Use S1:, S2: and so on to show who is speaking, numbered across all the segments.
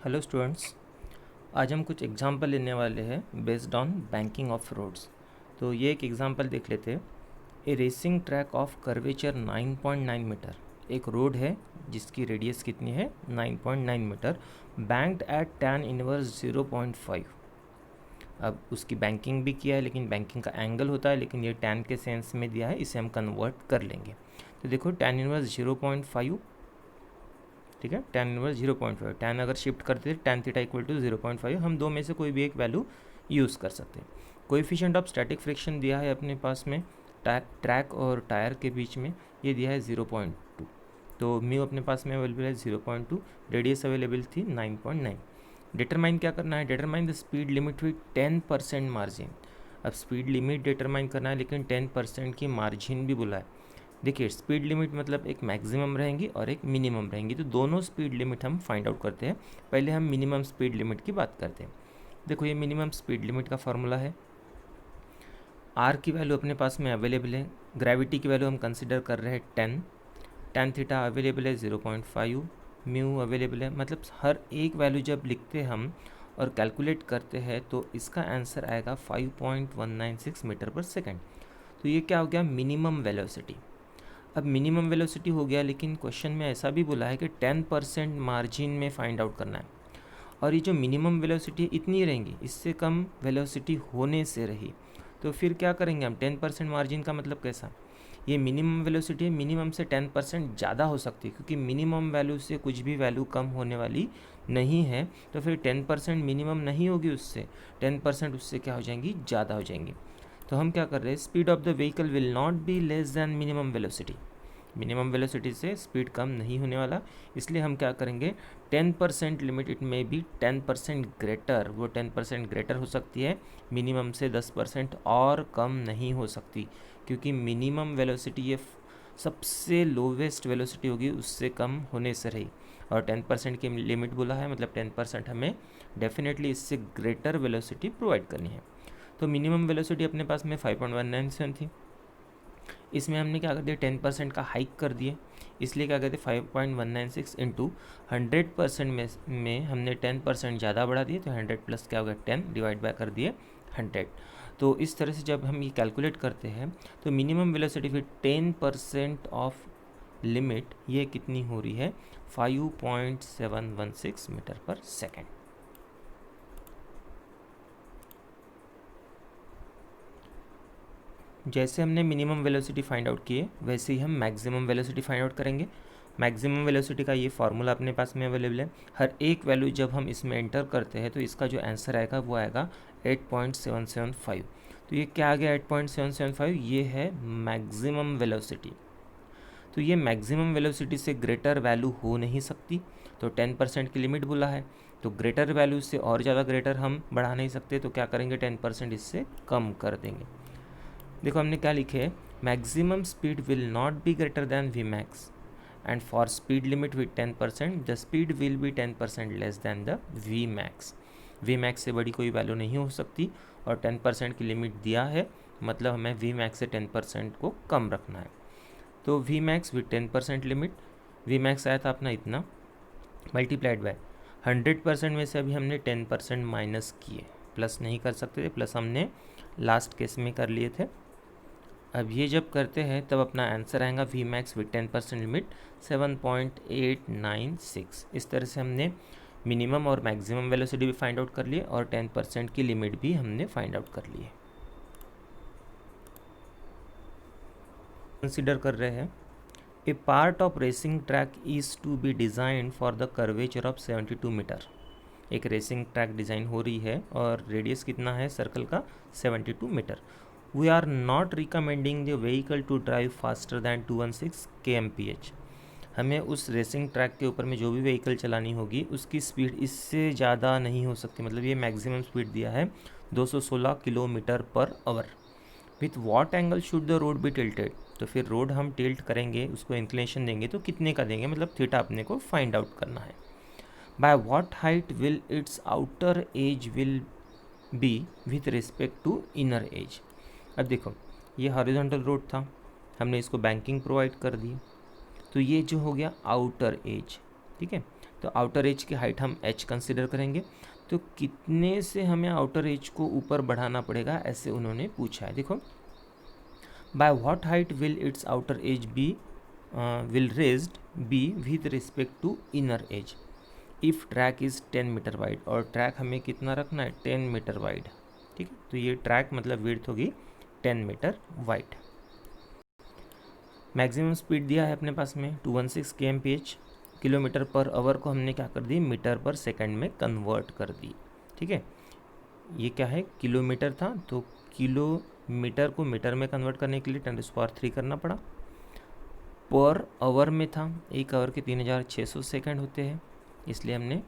S1: Hello students, आज हम कुछ एग्जांपल लेने वाले हैं based on banking of roads. तो ये एक एग्जांपल देख लेते हैं। A racing track of curvature 9.9 metre. एक रोड है जिसकी रेडियस कितनी है 9.9 metre, banked at tan inverse 0.5। अब उसकी बैंकिंग भी किया है, लेकिन बैंकिंग का एंगल होता है, लेकिन ये tan के सेंस में दिया है, इसे हम कन्वर्ट कर लेंगे। तो देखो tan इनवर्स 0.5, ठीक है। tan इनवर्स 0.5, tan अगर शिफ्ट करते थे tan थीटा इक्वल टू 0.5, हम दो में से कोई भी एक वैल्यू यूज़ कर सकते हैं। कोएफिशिएंट ऑफ स्टैटिक फ्रिक्शन दिया है अपने पास में ट्रैक और टायर के बीच में, ये दिया है 0.2। तो म्यू अपने पास में अवेलेबल है 0.2, रेडियस अवेलेबल थी 9.9। डिटरमाइन क्या करना है, determine the speed limit with 10% margin. अब स्पीड लिमिट डिटरमाइन करना है, लेकिन 10% की मार्जिन भी बोला है। देखिए, स्पीड लिमिट मतलब एक मैक्सिमम रहेंगी और एक मिनिमम रहेंगी, तो दोनों स्पीड लिमिट हम फाइंड आउट करते हैं। पहले हम मिनिमम स्पीड लिमिट की बात करते हैं। देखो, ये मिनिमम स्पीड लिमिट का फॉर्मूला है। आर की वैल्यू अपने पास में अवेलेबल है, ग्रेविटी की वैल्यू हम कंसिडर कर रहे हैं 10, tan थीटा अवेलेबल है 0.5, म्यू अवेलेबल है। मतलब हर एक वैल्यू जब लिखते हम और कैलकुलेट करते हैं तो इसका आंसर आएगा 5.196 मीटर पर सेकेंड। तो ये क्या हो गया, मिनिमम वेलोसिटी। अब मिनिमम वेलोसिटी हो गया, लेकिन क्वेश्चन में ऐसा भी बोला है कि 10% मार्जिन में फाइंड आउट करना है, और ये जो मिनिमम वेलोसिटी है इतनी रहेंगी, इससे कम वेलोसिटी होने से रही। तो फिर क्या करेंगे हम, 10% मार्जिन का मतलब कैसा, ये मिनिमम वेलोसिटी है, मिनिमम से 10% ज़्यादा हो सकती है, क्योंकि मिनिमम वैल्यू से कुछ भी वैल्यू कम होने वाली नहीं है। तो फिर 10% मिनिमम नहीं होगी, उससे 10% उससे क्या हो जाएंगी, ज़्यादा हो जाएंगी। तो हम क्या कर रहे हैं, speed of the vehicle will not be less than minimum velocity. Minimum velocity से स्पीड कम नहीं होने वाला, इसलिए हम क्या करेंगे, 10% लिमिट, इट में बी 10% ग्रेटर, वो 10% ग्रेटर हो सकती है, मिनिमम से 10% और कम नहीं हो सकती, क्योंकि मिनिमम वेलोसिटी ये सबसे लोवेस्ट वेलोसिटी होगी, उससे कम होने से रही। और 10% की लिमिट बोला है, मतलब 10% हमें डेफिनेटली इससे ग्रेटर वेलोसिटी प्रोवाइड करनी है। तो मिनिमम वेलोसिटी अपने पास में 5.197 थी, इसमें हमने क्या कर दिया, 10% का हाइक कर दिए, इसलिए क्या कहते 5.196 इंटू 100% में हमने 10% ज़्यादा बढ़ा दिए, तो 100 प्लस क्या होगा 10 डिवाइड बाय कर दिए 100। तो इस तरह से जब हम ये कैलकुलेट करते हैं तो मिनिमम वेलोसिटी फिर 10% ऑफ लिमिट ये कितनी हो रही है, 5.716 मीटर पर सेकेंड। जैसे हमने मिनिमम वेलोसिटी फाइंड आउट किए, वैसे ही हम मैक्सिमम वेलोसिटी फाइंड आउट करेंगे। मैक्सिमम वेलोसिटी का ये फार्मूला अपने पास में अवेलेबल है। हर एक वैल्यू जब हम इसमें एंटर करते हैं तो इसका जो आंसर आएगा वो आएगा 8.775। तो ये क्या आ गया 8.775, ये है मैक्सिमम वेलोसिटी। तो ये मैक्सिमम वेलोसिटी से ग्रेटर वैल्यू हो नहीं सकती, तो 10% की लिमिट बोला है, तो ग्रेटर वैल्यू से और ज़्यादा ग्रेटर हम बढ़ा नहीं सकते, तो क्या करेंगे 10% इससे कम कर देंगे। देखो हमने क्या लिखे है, maximum speed will not be greater than V max, and for speed limit with 10% the speed will be 10% less than the V max. V max से बड़ी कोई वैल्यू नहीं हो सकती, और 10% की लिमिट दिया है, मतलब हमें वी मैक्स से 10% को कम रखना है। तो V max with 10% limit, V max आया था अपना इतना, मल्टीप्लाइड बाय 100% में से अभी हमने 10% माइनस किए, प्लस नहीं कर सकते थे, प्लस हमने लास्ट केस में कर लिए थे। अब ये जब करते हैं तब अपना आंसर आएगा वी मैक्स विथ 10% लिमिट 7.896। इस तरह से हमने मिनिमम और मैक्सिमम वेलोसिटी भी फाइंड आउट कर लिए, और 10% की लिमिट भी हमने फाइंड आउट कर ली है। कंसिडर कर रहे हैं, a part of racing track is to be design for the curvature of 72 metre. एक रेसिंग ट्रैक डिज़ाइन हो रही है और रेडियस कितना है सर्कल का, 72 metre. We are not recommending the vehicle to drive faster than 216 kmph। हमें उस रेसिंग ट्रैक के ऊपर में जो भी व्हीकल चलानी होगी उसकी स्पीड इससे ज़्यादा नहीं हो सकती, मतलब ये मैक्सिमम स्पीड दिया है 216 kilometre per hour. With what angle should the road be tilted, तो फिर रोड हम टिल्ट करेंगे, उसको इंक्लिनेशन देंगे तो कितने का देंगे, मतलब थीटा अपने को फाइंड आउट करना है। By what height will its outer edge will be with respect to inner edge. अब देखो, ये हॉरिजॉन्टल रोड था, हमने इसको बैंकिंग प्रोवाइड कर दी, तो ये जो हो गया आउटर एज, ठीक है। तो आउटर एज की हाइट हम h कंसिडर करेंगे। तो कितने से हमें आउटर एज को ऊपर बढ़ाना पड़ेगा, ऐसे उन्होंने पूछा है। देखो, by what height will its outer edge be will raised be with respect to inner edge if track is 10 metre wide. और ट्रैक हमें कितना रखना है, 10 मीटर वाइड। ठीक है, तो ये ट्रैक मतलब विड्थ होगी 10 मीटर वाइड। मैक्सिमम स्पीड दिया है अपने पास में 216 kmph। किलोमीटर पर आवर को हमने क्या कर दी, मीटर पर सेकंड में कन्वर्ट कर दी। ठीक है, ये क्या है, किलोमीटर था, तो किलोमीटर को मीटर में कन्वर्ट करने के लिए 10⁻³ करना पड़ा। पर आवर में था, एक आवर के 3600 सेकंड होते हैं, इसलिए हमने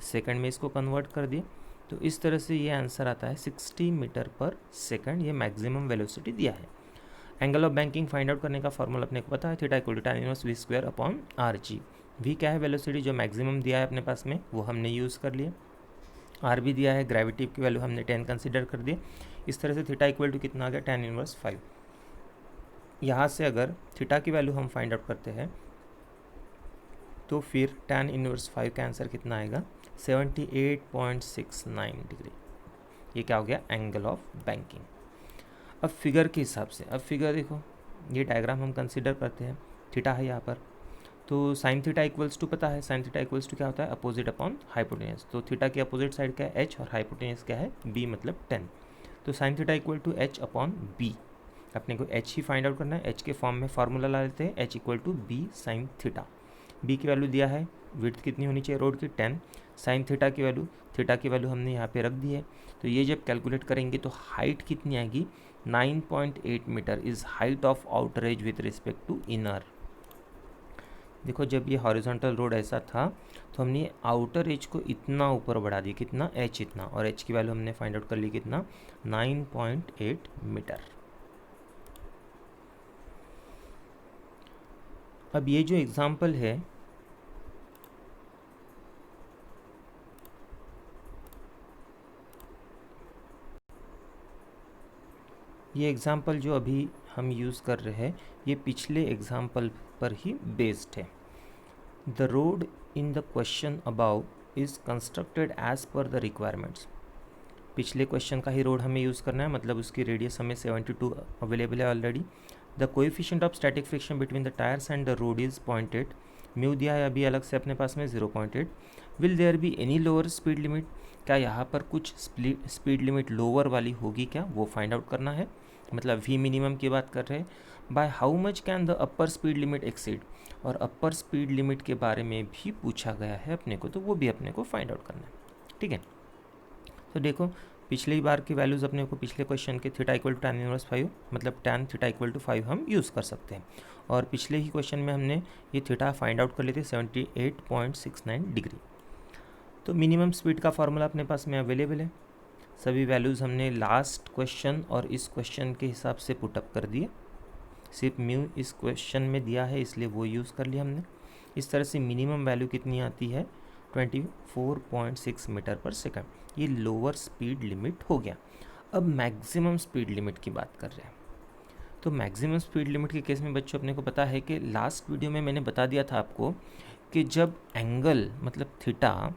S1: सेकंड में इसको कन्वर्ट कर दिया। तो इस तरह से ये आंसर आता है 60 मीटर पर सेकंड। ये मैक्सिमम वेलोसिटी दिया है। Angle of banking find out करने का फॉर्मूला अपने को पता है, theta equal to tan inverse v square upon R G. V क्या है, वेलोसिटी जो मैक्सिमम दिया है अपने पास में, वो हमने यूज़ कर लिया। आर भी दिया है, ग्रेविटी की वैल्यू हमने 10 कंसिडर कर दी। इस तरह से थीटा इक्वल टू कितना आ गया, tan इनवर्स 5। यहाँ से अगर थीटा की वैल्यू हम फाइंड आउट करते हैं तो फिर tan इनवर्स 5 का आंसर कितना आएगा, 78.69 डिग्री। ये क्या हो गया, एंगल ऑफ बैंकिंग। अब फिगर के हिसाब से, अब फिगर देखो, ये डायग्राम हम कंसिडर करते हैं, थीटा है यहाँ पर, तो साइन थीटा इक्वल्स टू पता है, साइन थीटा इक्वल्स टू क्या होता है, अपोजिट अपॉन हाइपोटेन्यूज। तो थीटा की अपोजिट साइड क्या है, h, और हाइपोटेन्यूज क्या है, b मतलब 10। तो sine theta equal to h upon b। अपने को h ही फाइंड आउट करना है, h के फॉर्म में फार्मूला ला लेते हैं, h equal to b sine theta. b की वैल्यू दिया है, विड्थ कितनी होनी चाहिए रोड की, 10। साइन थीटा की वैल्यू हमने यहाँ पे रख दी है। तो ये जब कैलकुलेट करेंगे तो हाइट कितनी आएगी, 9.8 metre is height of outer edge with respect to inner. देखो, जब ये हॉरिजॉन्टल रोड ऐसा था तो हमने आउटर एज को इतना ऊपर बढ़ा दिया, कितना, h इतना, और h की वैल्यू हमने फाइंड आउट कर ली कितना, 9.8 मीटर। अब ये जो एग्जाम्पल है, ये एग्ज़ाम्पल जो अभी हम यूज़ कर रहे हैं, ये पिछले एग्ज़ाम्पल पर ही बेस्ड है। The road in the question above is constructed as per the requirements. पिछले क्वेश्चन का ही रोड हमें यूज़ करना है, मतलब उसकी रेडियस हमें 72 अवेलेबल है already. The coefficient of static friction between the tyres and the road is 0.8। Mu दिया है अभी अलग से अपने पास में 0.8। Will there be any lower speed limit, क्या यहाँ पर कुछ स्पीड लिमिट लोअर वाली होगी क्या, वो फाइंड आउट करना है। मतलब वी मिनिमम की बात कर रहे हैं। By how much can the upper speed limit exceed, और अपर स्पीड लिमिट के बारे में भी पूछा गया है अपने को, तो वो भी अपने को फाइंड आउट करना है। ठीक है, तो देखो, पिछली बार की वैल्यूज़ अपने को पिछले क्वेश्चन के theta equal to tan inverse 5, मतलब tan थीटा इक्वल टू 5 हम यूज़ कर सकते हैं। और पिछले ही क्वेश्चन में हमने ये थीटा फाइंड आउट कर लिए थे 78.69 डिग्री। तो मिनिमम स्पीड का फॉर्मूला अपने पास में अवेलेबल है। सभी वैल्यूज़ हमने लास्ट क्वेश्चन और इस क्वेश्चन के हिसाब से पुटअप कर दिए। सिर्फ म्यू इस क्वेश्चन में दिया है इसलिए वो यूज़ कर लिया हमने। इस तरह से मिनिमम वैल्यू कितनी आती है, 24.6 मीटर पर सेकंड। ये लोअर स्पीड लिमिट हो गया। अब मैक्सिमम स्पीड लिमिट की बात कर रहे हैं। तो मैक्सिमम स्पीड लिमिट के केस में बच्चों अपने को पता है कि लास्ट वीडियो में मैंने बता दिया था आपको कि जब एंगल मतलब थीटा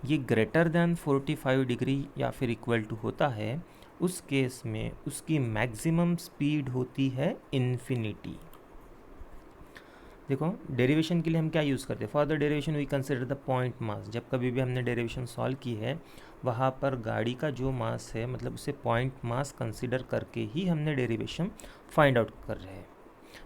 S1: ये ग्रेटर दैन 45 डिग्री या फिर इक्वल टू होता है, उस केस में उसकी मैक्सिमम स्पीड होती है इन्फिनिटी। देखो, डेरिवेशन के लिए हम क्या यूज़ करते हैं, for the derivation we consider the point mass. जब कभी भी हमने डेरिवेशन सॉल्व की है, वहाँ पर गाड़ी का जो मास है, मतलब उसे पॉइंट मास कंसिडर करके ही हमने डेरिवेशन फाइंड आउट कर रहे हैं।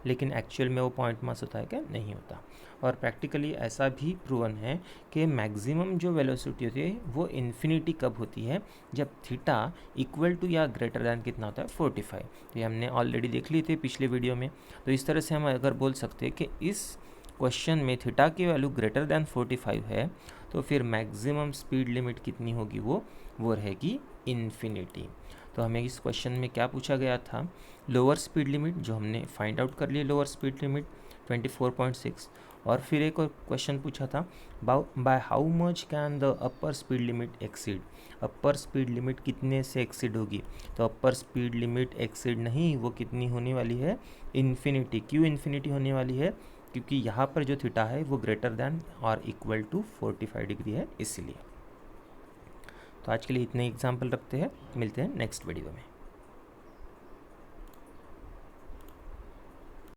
S1: लेकिन एक्चुअल में वो पॉइंट मास होता है क्या, नहीं होता। और प्रैक्टिकली ऐसा भी प्रूवन है कि मैक्सिमम जो वेलोसिटी होती है वो इन्फिनिटी कब होती है, जब थीटा इक्वल टू या ग्रेटर दैन कितना होता है, 45। तो ये हमने ऑलरेडी देख ली थी पिछले वीडियो में। तो इस तरह से हम अगर बोल सकते हैं कि इस क्वेश्चन में थीटा की वैल्यू ग्रेटर दैन 45 है, तो फिर मैक्सिमम स्पीड लिमिट कितनी होगी, वो रहेगी इन्फिनिटी। तो हमें इस क्वेश्चन में क्या पूछा गया था, लोअर स्पीड लिमिट, जो हमने फाइंड आउट कर लिए लोअर स्पीड लिमिट 24.6। और फिर एक और क्वेश्चन पूछा था, by how much can the upper speed limit exceed. Upper speed limit कितने से एक्सीड होगी, तो अपर स्पीड लिमिट एक्सीड नहीं, वो कितनी होने वाली है, इन्फिनिटी। क्यों इन्फिनिटी होने वाली है, क्योंकि यहाँ पर जो थीटा है वो ग्रेटर दैन और इक्वल टू 45 डिग्री है, इसीलिए। तो आज के लिए इतने एग्जाम्पल रखते हैं, मिलते हैं नेक्स्ट वीडियो में।